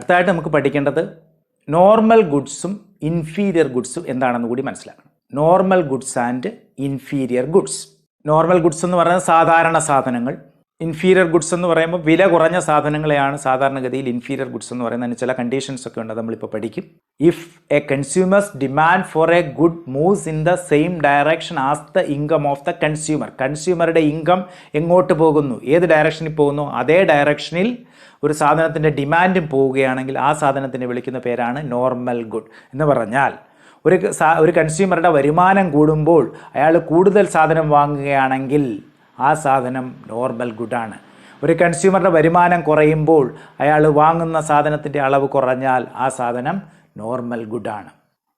അടുത്തതായിട്ട് നമുക്ക് പഠിക്കേണ്ടത് നോർമൽ ഗുഡ്സും ഇൻഫീരിയർ ഗുഡ്സും എന്താണെന്ന് കൂടി മനസ്സിലാക്കണം. Normal goods and inferior goods. Normal goods എന്ന് പറയുന്നത് സാധാരണ സാധനങ്ങൾ. ഇൻഫീരിയർ ഗുഡ്സ് എന്ന് പറയുമ്പോൾ വില കുറഞ്ഞ സാധനങ്ങളെയാണ് സാധാരണഗതിയിൽ ഇൻഫീരിയർ ഗുഡ്സ് എന്ന് പറയുന്നത്. അതിന് ചില കണ്ടീഷൻസ് ഒക്കെ ഉണ്ട്, നമ്മളിപ്പോൾ പഠിക്കും. If a consumers demand for a good moves in the same direction as the income of the consumer. കൺസ്യൂമറുടെ ഇൻകം എങ്ങോട്ട് പോകുന്നു, ഏത് ഡയറക്ഷനിൽ പോകുന്നു, അതേ ഡയറക്ഷനിൽ ഒരു സാധനത്തിൻ്റെ ഡിമാൻഡും പോവുകയാണെങ്കിൽ ആ സാധനത്തിനെ വിളിക്കുന്ന പേരാണ് നോർമൽ ഗുഡ്. എന്ന് പറഞ്ഞാൽ ഒരു കൺസ്യൂമറുടെ വരുമാനം കൂടുമ്പോൾ അയാൾ കൂടുതൽ സാധനം വാങ്ങുകയാണെങ്കിൽ ആ സാധനം നോർമൽ ഗുഡാണ്. ഒരു കൺസ്യൂമറുടെ വരുമാനം കുറയുമ്പോൾ അയാൾ വാങ്ങുന്ന സാധനത്തിൻ്റെ അളവ് കുറഞ്ഞാൽ ആ സാധനം നോർമൽ ഗുഡാണ്.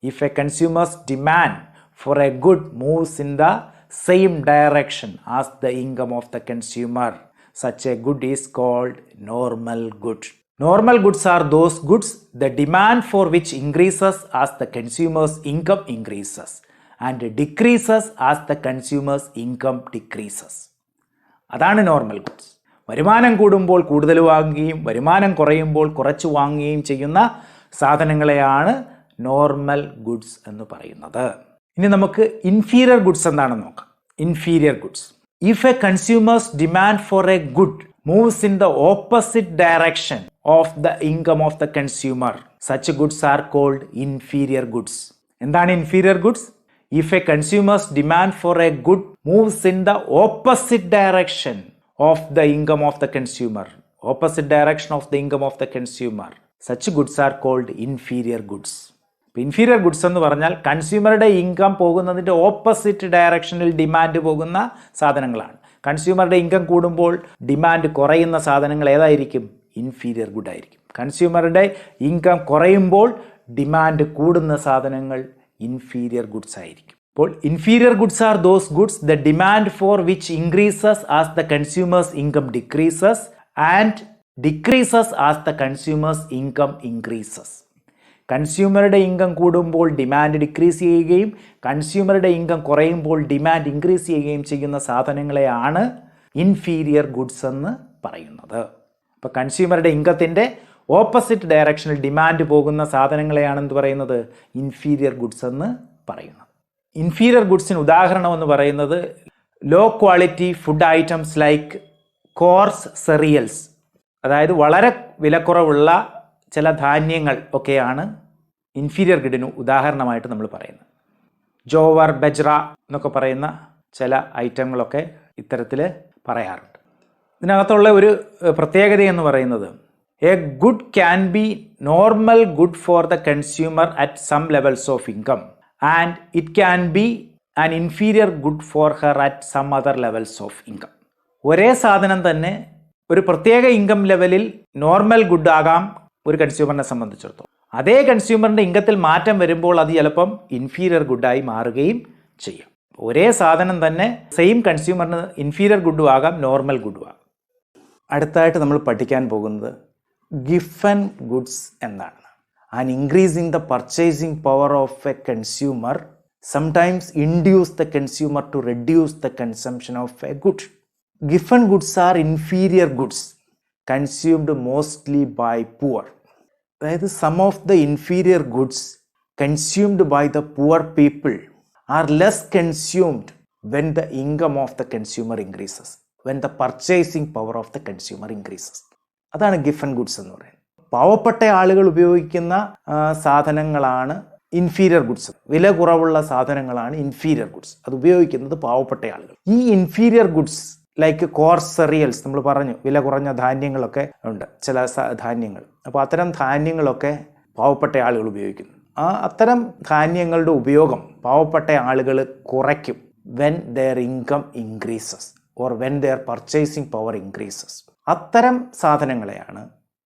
If a consumers demand for a good moves in the same direction as the income of the consumer, such a good is called normal good. Normal goods are those goods the demand for which increases as the consumer's income increases and decreases as the consumer's income decreases. അതാണ് normal goods. വരുമാനം കൂടുമ്പോൾ കൂടുതൽ വാങ്ങുകയും വരുമാനം കുറയുമ്പോൾ കുറച്ച് വാങ്ങുകയും ചെയ്യുന്ന സാധനങ്ങളെയാണ് നോർമൽ ഗുഡ്സ് എന്ന് പറയുന്നത്. ഇനി നമുക്ക് ഇൻഫീരിയർ ഗുഡ്സ് എന്താണെന്ന് നോക്കാം. Inferior goods. If a consumer's demand for a good moves in the opposite direction of the income of the consumer, such goods are called inferior goods. എന്താണ് inferior goods? If a consumer's demand for a good moves in the opposite direction of the income of the consumer, opposite direction of the income of the consumer, such goods are called inferior goods. Inferior goods എന്ന് പറഞ്ഞാൽ കൺസ്യൂമറുടെ income പോകുന്നതിൻ്റെ opposite ഡയറക്ഷനിൽ demand പോകുന്ന സാധനങ്ങളാണ്. കൺസ്യൂമറുടെ income കൂടുമ്പോൾ demand കുറയുന്ന സാധനങ്ങൾ ഏതായിരിക്കും? ഇൻഫീരിയർ ഗുഡ് ആയിരിക്കും. കൺസ്യൂമറുടെ ഇൻകം കുറയുമ്പോൾ ഡിമാൻഡ് കൂടുന്ന സാധനങ്ങൾ ഇൻഫീരിയർ ഗുഡ്സ് ആയിരിക്കും. അപ്പോൾ inferior goods are those goods the demand for which increases as the consumers income decreases and decreases as the consumers income increases. കൺസ്യൂമറുടെ ഇൻകം കൂടുമ്പോൾ ഡിമാൻഡ് ഡിക്രീസ് ചെയ്യുകയും കൺസ്യൂമറുടെ ഇൻകം കുറയുമ്പോൾ ഡിമാൻഡ് ഇൻക്രീസ് ചെയ്യുകയും ചെയ്യുന്ന സാധനങ്ങളെയാണ് ഇൻഫീരിയർ ഗുഡ്സ് എന്ന് പറയുന്നത്. അപ്പോൾ കൺസ്യൂമറുടെ ഇൻകത്തിൻ്റെ ഓപ്പോസിറ്റ് ഡയറക്ഷനിൽ ഡിമാൻഡ് പോകുന്ന സാധനങ്ങളെയാണ് എന്ത് പറയുന്നത്? ഇൻഫീരിയർ ഗുഡ്സ് എന്ന് പറയുന്നത്. ഇൻഫീരിയർ ഗുഡ്സിന് ഉദാഹരണം എന്ന് പറയുന്നത് low quality food items like coarse cereals, അതായത് വളരെ വിലക്കുറവുള്ള ചില ധാന്യങ്ങൾ ഒക്കെയാണ് ഇൻഫീരിയർ ഗുഡിന് ഉദാഹരണമായിട്ട് നമ്മൾ പറയുന്നത്. ജോവർ, ബജ്ര എന്നൊക്കെ പറയുന്ന ചില ഐറ്റങ്ങളൊക്കെ ഇത്തരത്തിൽ പറയാറുണ്ട്. ഇതിനകത്തുള്ള ഒരു പ്രത്യേകത എന്ന് പറയുന്നത് a good can be normal good for the consumer at some levels of income and it can be an inferior good for her at some other levels of income. ഒരേ സാധനം തന്നെ ഒരു പ്രത്യേക ഇൻകം ലെവലിൽ നോർമൽ ഗുഡ് ആകാം ഒരു കൺസ്യൂമറിനെ സംബന്ധിച്ചിടത്തോളം. അതേ കൺസ്യൂമറിൻ്റെ ഇൻകത്തിൽ മാറ്റം വരുമ്പോൾ അത് ചിലപ്പം ഇൻഫീരിയർ ഗുഡായി മാറുകയും ചെയ്യും. ഒരേ സാധനം തന്നെ സെയിം കൺസ്യൂമറിന് ഇൻഫീരിയർ ഗുഡും ആകാം, നോർമൽ ഗുഡും ആകാം. അടുത്തായിട്ട് നമ്മൾ പഠിക്കാൻ പോകുന്നത് ഗിഫൻ ഗുഡ്സ് എന്നാണ്. An increase in the purchasing power of a consumer sometimes induce the consumer to reduce the consumption of a good. Giffen goods are inferior goods consumed mostly by poor. അതായത് some of the inferior goods consumed by the poor people are less consumed when the income of the consumer increases, when the purchasing power of the consumer increases. അതാണ് Giffen goods എന്ന് പറയുന്നത്. പാവപ്പെട്ട ആളുകൾ ഉപയോഗിക്കുന്ന സാധനങ്ങളാണ് inferior goods. വില കുറവുള്ള സാധനങ്ങളാണ് ഇൻഫീരിയർ ഗുഡ്സ്. അത് ഉപയോഗിക്കുന്നത് പാവപ്പെട്ട ആളുകൾ. ഈ inferior goods like coarse cereals, നമ്മൾ പറഞ്ഞു വില കുറഞ്ഞ ധാന്യങ്ങളൊക്കെ ഉണ്ട്, ചില ധാന്യങ്ങൾ. അപ്പോൾ അത്തരം ധാന്യങ്ങളൊക്കെ പാവപ്പെട്ട ആളുകൾ ഉപയോഗിക്കുന്നു. അത്തരം ധാന്യങ്ങളുടെ ഉപയോഗം പാവപ്പെട്ട ആളുകൾ കുറയ്ക്കും when their income increases or when their purchasing power increases. അത്തരം സാധനങ്ങളെയാണ്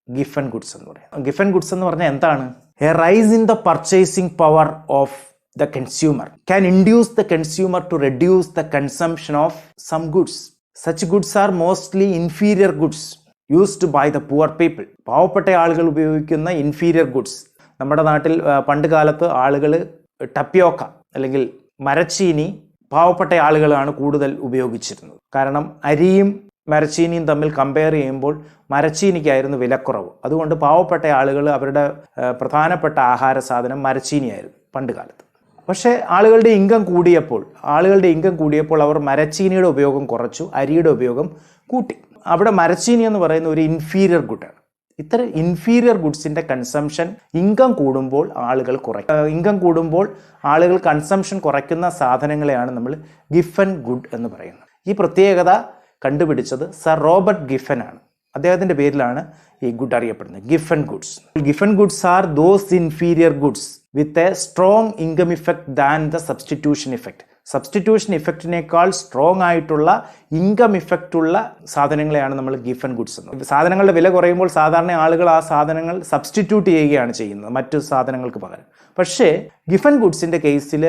ഗിഫൻ ഗുഡ്സ് എന്ന് പറയുന്നത്. ഗിഫൻ ഗുഡ്സ് എന്ന് പറഞ്ഞാൽ എന്താണ്? A rise in the purchasing power of the consumer can induce the consumer to reduce the consumption of some goods. Such goods are mostly inferior goods used by the poor people. പാവപ്പെട്ട ആളുകൾ ഉപയോഗിക്കുന്ന inferior goods. നമ്മുടെ നാട്ടിൽ പണ്ട് കാലത്ത് ആളുകൾ ടപ്പിയോക്ക അല്ലെങ്കിൽ മരച്ചീനി പാവപ്പെട്ട ആളുകളാണ് കൂടുതൽ ഉപയോഗിച്ചിരുന്നത്. കാരണം അരിയും മരച്ചീനിയും തമ്മിൽ കമ്പയർ ചെയ്യുമ്പോൾ മരച്ചീനിക്കായിരുന്നു വിലക്കുറവ്. അതുകൊണ്ട് പാവപ്പെട്ട ആളുകൾ അവരുടെ പ്രധാനപ്പെട്ട ആഹാര സാധനം മരച്ചീനിയായിരുന്നു പണ്ട് കാലത്ത്. പക്ഷേ ആളുകളുടെ ഇൻകം കൂടിയപ്പോൾ അവർ മരച്ചീനിയുടെ ഉപയോഗം കുറച്ചു, അരിയുടെ ഉപയോഗം കൂട്ടി. അവിടെ മരച്ചീനി എന്ന് പറയുന്ന ഒരു ഇൻഫീരിയർ ഗുഡാണ്. ഇത്തരം ഇൻഫീരിയർ ഗുഡ്സിൻ്റെ കൺസംഷൻ ഇൻകം കൂടുമ്പോൾ ആളുകൾ കൺസംഷൻ കുറയ്ക്കുന്ന സാധനങ്ങളെയാണ് നമ്മൾ ഗിഫൻ ഗുഡ് എന്ന് പറയുന്നത്. ഈ പ്രത്യേകത കണ്ടുപിടിച്ചത് സർ റോബർട്ട് ഗിഫൻ ആണ്. അദ്ദേഹത്തിൻ്റെ പേരിലാണ് ഈ ഗുഡ് അറിയപ്പെടുന്നത്, Giffen goods. Giffen goods are those inferior goods with a strong income effect than the substitution effect. Substitution ഇഫക്റ്റിനേക്കാൾ സ്ട്രോങ് ആയിട്ടുള്ള ഇൻകം ഇഫക്റ്റ് ഉള്ള സാധനങ്ങളെയാണ് നമ്മൾ ഗിഫൻ ഗുഡ്സ് എന്ന്. സാധനങ്ങളുടെ വില കുറയുമ്പോൾ സാധാരണ ആളുകൾ ആ സാധനങ്ങൾ സബ്സ്റ്റിറ്റ്യൂട്ട് ചെയ്യുകയാണ് ചെയ്യുന്നത് മറ്റു സാധനങ്ങൾക്ക് പകരം. പക്ഷേ ഗിഫൻ ഗുഡ്സിൻ്റെ കേസിൽ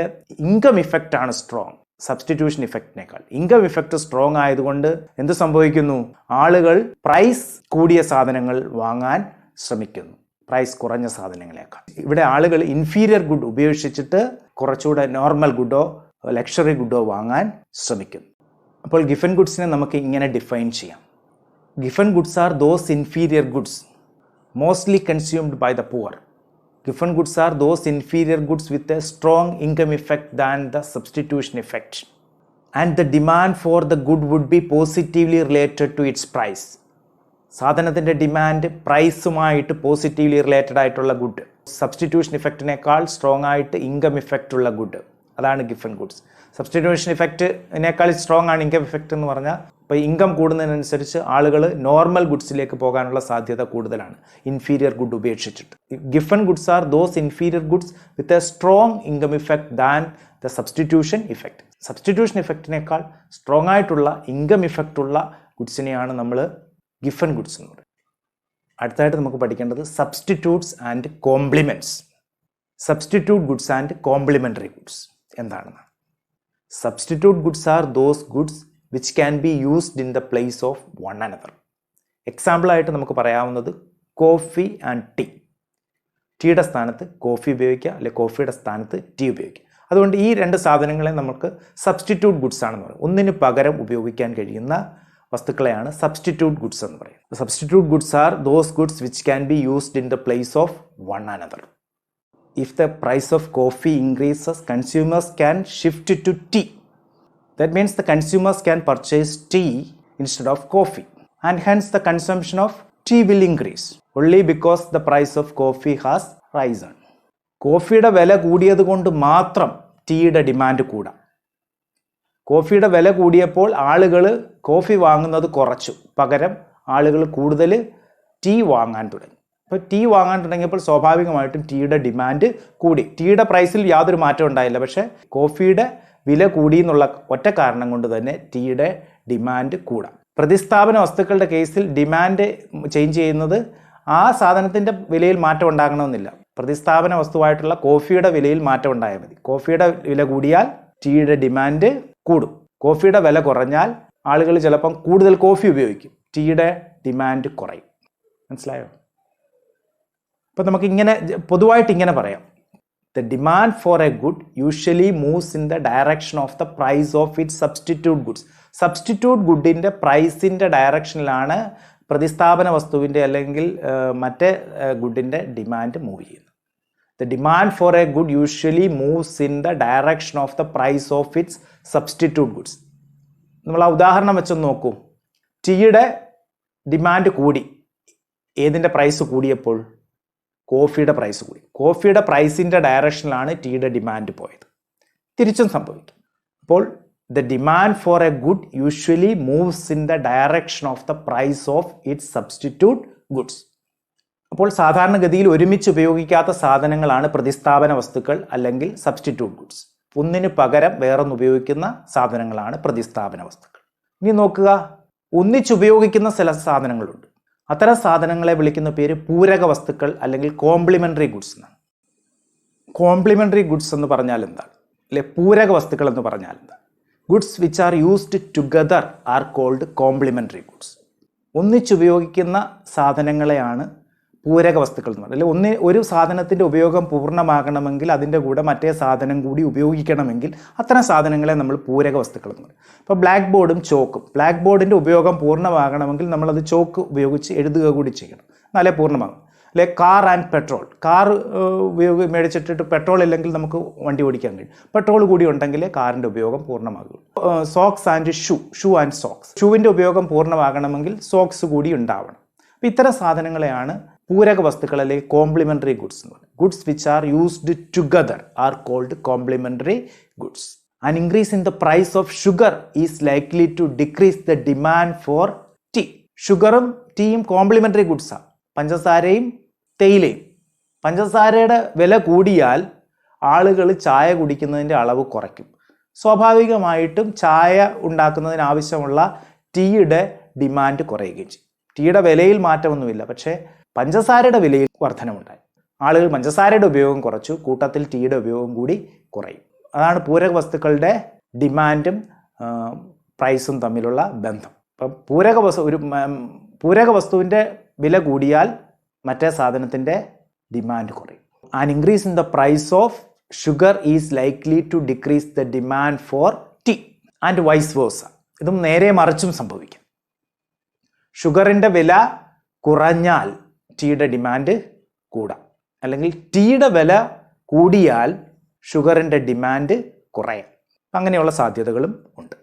ഇൻകം ഇഫക്റ്റ് ആണ് സ്ട്രോങ്, സബ്സ്റ്റിറ്റ്യൂഷൻ ഇഫക്റ്റിനേക്കാൾ. ഇൻകം ഇഫക്റ്റ് സ്ട്രോങ് ആയതുകൊണ്ട് എന്ത് സംഭവിക്കുന്നു? ആളുകൾ പ്രൈസ് കൂടിയ സാധനങ്ങൾ വാങ്ങാൻ ശ്രമിക്കുന്നു, പ്രൈസ് കുറഞ്ഞ സാധനങ്ങളേക്കാൾ. ഇവിടെ ആളുകൾ ഇൻഫീരിയർ ഗുഡ് ഉപേക്ഷിച്ചിട്ട് കുറച്ചുകൂടെ നോർമൽ ഗുഡോ ലക്ഷറി ഗുഡോ വാങ്ങാൻ ശ്രമിക്കുന്നു. അപ്പോൾ ഗിഫൻ ഗുഡ്സിനെ നമുക്ക് ഇങ്ങനെ ഡിഫൈൻ ചെയ്യാം. Giffen goods are those inferior goods mostly consumed by the poor. Giffen goods are those inferior goods with a strong income effect than the substitution effect, and the demand for the good would be positively related to its price. സാധനത്തിൻ്റെ demand പ്രൈസുമായിട്ട് positively related ആയിട്ടുള്ള good, substitution ഇഫക്റ്റിനേക്കാൾ strong ആയിട്ട് income effect ഉള്ള good, അതാണ് Giffen goods. Substitution ഇഫക്റ്റിനേക്കാൾ strong ആണ് income effect എന്ന് പറഞ്ഞാൽ ഇപ്പോൾ ഇൻകം കൂടുന്നതിനനുസരിച്ച് ആളുകൾ നോർമൽ ഗുഡ്സിലേക്ക് പോകാനുള്ള സാധ്യത കൂടുതലാണ് ഇൻഫീരിയർ ഗുഡ് ഉപേക്ഷിച്ചിട്ട്. Giffen goods are those inferior goods with a strong income effect than the substitution effect. Substitution ഇഫക്റ്റിനേക്കാൾ സ്ട്രോങ് ആയിട്ടുള്ള ഇൻകം ഇഫക്റ്റ് ഉള്ള ഗുഡ്സിനെയാണ് നമ്മൾ ഗിഫൻ ഗുഡ്സ് എന്ന് പറയുന്നത്. അടുത്തായിട്ട് നമുക്ക് പഠിക്കേണ്ടത് substitutes and complements. Substitute goods and complementary goods എന്താണെന്ന്. Substitute goods are those goods which can be used in the place of one another. എക്സാമ്പിളായിട്ട് നമുക്ക് പറയാവുന്നത് കോഫി ആൻഡ് ടീ. ടീയുടെ സ്ഥാനത്ത് കോഫി ഉപയോഗിക്കുക, അല്ലെങ്കിൽ കോഫിയുടെ സ്ഥാനത്ത് ടീ ഉപയോഗിക്കുക. അതുകൊണ്ട് ഈ രണ്ട് സാധനങ്ങളെ നമുക്ക് സബ്സ്റ്റിറ്റ്യൂട്ട് ഗുഡ്സ് ആണെന്ന് പറയും. ഒന്നിന് പകരം ഉപയോഗിക്കാൻ കഴിയുന്ന വസ്തുക്കളെയാണ് സബ്സ്റ്റിറ്റ്യൂട്ട് ഗുഡ്സ് എന്ന് പറയുന്നത്. Substitute goods are those goods which can be used in the place of one another. If the price of coffee increases, consumers can shift to tea. That means the consumers can purchase tea instead of coffee, and hence the consumption of tea will increase only because the price of coffee has risen. കോഫിയുടെ വില കൂടിയത് കൊണ്ട് മാത്രം ടീയുടെ demand കൂടാം. കോഫിയുടെ വില കൂടിയപ്പോൾ ആളുകൾ coffee വാങ്ങുന്നത് കുറച്ചു, പകരം ആളുകൾ കൂടുതൽ ടീ വാങ്ങാൻ തുടങ്ങി. അപ്പോൾ ടീ വാങ്ങാൻ തുടങ്ങിയപ്പോൾ സ്വാഭാവികമായിട്ടും ടീയുടെ ഡിമാൻഡ് കൂടി. ടീയുടെ പ്രൈസിൽ യാതൊരു മാറ്റം ഉണ്ടായില്ല, പക്ഷേ കോഫിയുടെ വില കൂടി എന്നുള്ള ഒറ്റ കാരണം കൊണ്ട് തന്നെ ടീയുടെ ഡിമാൻഡ് കൂടാം. പ്രതിസ്ഥാപന വസ്തുക്കളുടെ കേസിൽ ഡിമാൻഡ് ചേഞ്ച് ചെയ്യുന്നത് ആ സാധനത്തിൻ്റെ വിലയിൽ മാറ്റം ഉണ്ടാകണമെന്നില്ല. പ്രതിസ്ഥാപന വസ്തുവായിട്ടുള്ള കോഫിയുടെ വിലയിൽ മാറ്റം ഉണ്ടായാൽ മതി. കോഫിയുടെ വില കൂടിയാൽ ടീയുടെ ഡിമാൻഡ് കൂടും. കോഫിയുടെ വില കുറഞ്ഞാൽ ആളുകൾ ചിലപ്പം കൂടുതൽ കോഫി ഉപയോഗിക്കും, ടീയുടെ ഡിമാൻഡ് കുറയും. മനസ്സിലായോ? അപ്പോൾ നമുക്കിങ്ങനെ പൊതുവായിട്ട് ഇങ്ങനെ പറയാം, the demand for a good usually moves in the direction of the price of it substitute goods. Substitute ഗുഡിൻ്റെ പ്രൈസിൻ്റെ ഡയറക്ഷനിലാണ് പ്രതിസ്ഥാപന വസ്തുവിൻ്റെ അല്ലെങ്കിൽ മറ്റേ ഗുഡിൻ്റെ ഡിമാൻഡ് മൂവ് ചെയ്യുന്നത്. The demand for a good usually moves in the direction of the price of its substitute goods. നമ്മൾ ആ ഉദാഹരണം വെച്ചൊന്ന് നോക്കൂ. ടീയുടെ ഡിമാൻഡ് കൂടി. ഏതിൻ്റെ പ്രൈസ് കൂടിയപ്പോൾ? കോഫിയുടെ പ്രൈസ് കൂടി. കോഫിയുടെ പ്രൈസിൻ്റെ ഡയറക്ഷനിലാണ് ടീയുടെ ഡിമാൻഡ് പോയത്. തിരിച്ചും സംഭവിക്കും. അപ്പോൾ the demand for a good usually moves in the direction of the price of its substitute goods. അപ്പോൾ സാധാരണഗതിയിൽ ഒരുമിച്ച് ഉപയോഗിക്കാത്ത സാധനങ്ങളാണ് പ്രതിസ്ഥാപന വസ്തുക്കൾ അല്ലെങ്കിൽ സബ്സ്റ്റിറ്റ്യൂട്ട് ഗുഡ്സ്. ഒന്നിന് പകരം വേറൊന്ന് ഉപയോഗിക്കുന്ന സാധനങ്ങളാണ് പ്രതിസ്ഥാപന വസ്തുക്കൾ. ഇനി നോക്കുക, ഒന്നിച്ചുപയോഗിക്കുന്ന ചില സാധനങ്ങളുണ്ട്. അത്തരം സാധനങ്ങളെ വിളിക്കുന്ന പേര് പൂരക വസ്തുക്കൾ അല്ലെങ്കിൽ കോംപ്ലിമെൻ്ററി ഗുഡ്സ് എന്നാണ്. കോംപ്ലിമെൻ്ററി ഗുഡ്സ് എന്ന് പറഞ്ഞാൽ എന്താണ്? അല്ലെ പൂരക വസ്തുക്കൾ എന്ന് പറഞ്ഞാൽ എന്താണ്? Goods which are used together are called complementary goods. ഒന്നിച്ചുപയോഗിക്കുന്ന സാധനങ്ങളെയാണ് പൂരക വസ്തുക്കൾ എന്ന് പറയുന്നത്. അല്ലെങ്കിൽ ഒരു സാധനത്തിൻ്റെ ഉപയോഗം പൂർണ്ണമാകണമെങ്കിൽ അതിൻ്റെ കൂടെ മറ്റേ സാധനം കൂടി ഉപയോഗിക്കണമെങ്കിൽ അത്തരം സാധനങ്ങളെ നമ്മൾ പൂരക വസ്തുക്കൾ എന്ന് പറയും. ഇപ്പോൾ ബ്ലാക്ക് ബോർഡും ചോക്കും, ബ്ലാക്ക് ബോർഡിൻ്റെ ഉപയോഗം പൂർണ്ണമാകണമെങ്കിൽ നമ്മളത് ചോക്ക് ഉപയോഗിച്ച് എഴുതുക കൂടി ചെയ്യണം, എന്നാലേ പൂർണ്ണമാകും. അല്ലെ കാർ ആൻഡ് പെട്രോൾ, കാർ മേടിച്ചിട്ടിട്ട് പെട്രോൾ ഇല്ലെങ്കിൽ നമുക്ക് വണ്ടി ഓടിക്കാൻ കഴിയും. പെട്രോൾ കൂടി ഉണ്ടെങ്കിൽ കാറിൻ്റെ ഉപയോഗം പൂർണ്ണമാകും. Socks and shoe and socks, ഷൂവിൻ്റെ ഉപയോഗം പൂർണ്ണമാകണമെങ്കിൽ സോക്സ് കൂടി ഉണ്ടാവണം. അപ്പോൾ ഇത്തരം സാധനങ്ങളെയാണ് പൂരക വസ്തുക്കൾ അല്ലെങ്കിൽ കോംപ്ലിമെൻ്ററി ഗുഡ്സ് എന്ന് പറയുന്നത്. Goods which are used together are called complementary goods. An increase in the price of sugar is likely to decrease the demand for tea. ഷുഗറും ടീയും കോംപ്ലിമെൻ്ററി ഗുഡ്സാണ്. പഞ്ചസാരയും തേയിലയും. പഞ്ചസാരയുടെ വില കൂടിയാൽ ആളുകൾ ചായ കുടിക്കുന്നതിൻ്റെ അളവ് കുറയ്ക്കും. സ്വാഭാവികമായിട്ടും ചായ ഉണ്ടാക്കുന്നതിന് ആവശ്യമുള്ള ടീയുടെ ഡിമാൻഡ് കുറയുകയും ചെയ്യും. ടീയുടെ വിലയിൽ മാറ്റമൊന്നുമില്ല, പക്ഷേ പഞ്ചസാരയുടെ വിലയിൽ വർധനമുണ്ടായി. ആളുകൾ പഞ്ചസാരയുടെ ഉപയോഗം കുറച്ചു, കൂട്ടത്തിൽ ടീയുടെ ഉപയോഗം കൂടി കുറയും. അതാണ് പൂരക വസ്തുക്കളുടെ ഡിമാൻഡും പ്രൈസും തമ്മിലുള്ള ബന്ധം. അപ്പം പൂരക വസ്തുവിൻ്റെ വില കൂടിയാൽ മറ്റേ സാധനത്തിൻ്റെ ഡിമാൻഡ് കുറയും. An increase in the price of sugar is likely to decrease the demand for tea and vice versa. ഇതും നേരെ മറിച്ചും സംഭവിക്കാം. ഷുഗറിൻ്റെ വില കുറഞ്ഞാൽ ടീയുടെ ഡിമാൻഡ് കൂടാം, അല്ലെങ്കിൽ ടീയുടെ വില കൂടിയാൽ ഷുഗറിൻ്റെ ഡിമാൻഡ് കുറയാം. അങ്ങനെയുള്ള സാധ്യതകളും ഉണ്ട്.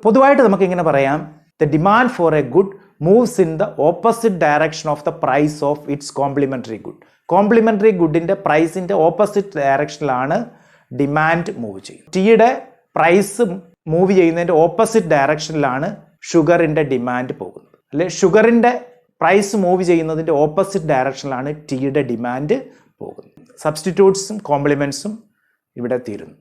പൊതുവായിട്ട് നമുക്കിങ്ങനെ പറയാം, the demand for a good moves in the opposite direction of the price of its complementary good. Complementary ഗുഡിൻ്റെ പ്രൈസിൻ്റെ ഓപ്പോസിറ്റ് ഡയറക്ഷനിലാണ് ഡിമാൻഡ് മൂവ് ചെയ്യുന്നത്. ടീയുടെ പ്രൈസ് മൂവ് ചെയ്യുന്നതിൻ്റെ ഓപ്പോസിറ്റ് ഡയറക്ഷനിലാണ് ഷുഗറിൻ്റെ ഡിമാൻഡ് പോകുന്നത്. അല്ലെ, ഷുഗറിൻ്റെ പ്രൈസ് മൂവ് ചെയ്യുന്നതിൻ്റെ ഓപ്പോസിറ്റ് ഡയറക്ഷനിലാണ് ടീയുടെ ഡിമാൻഡ് പോകുന്നത്. സബ്സ്റ്റിറ്റ്യൂട്ട്സും കോംപ്ലിമെൻറ്റ്സും ഇവിടെ തീരുന്നു.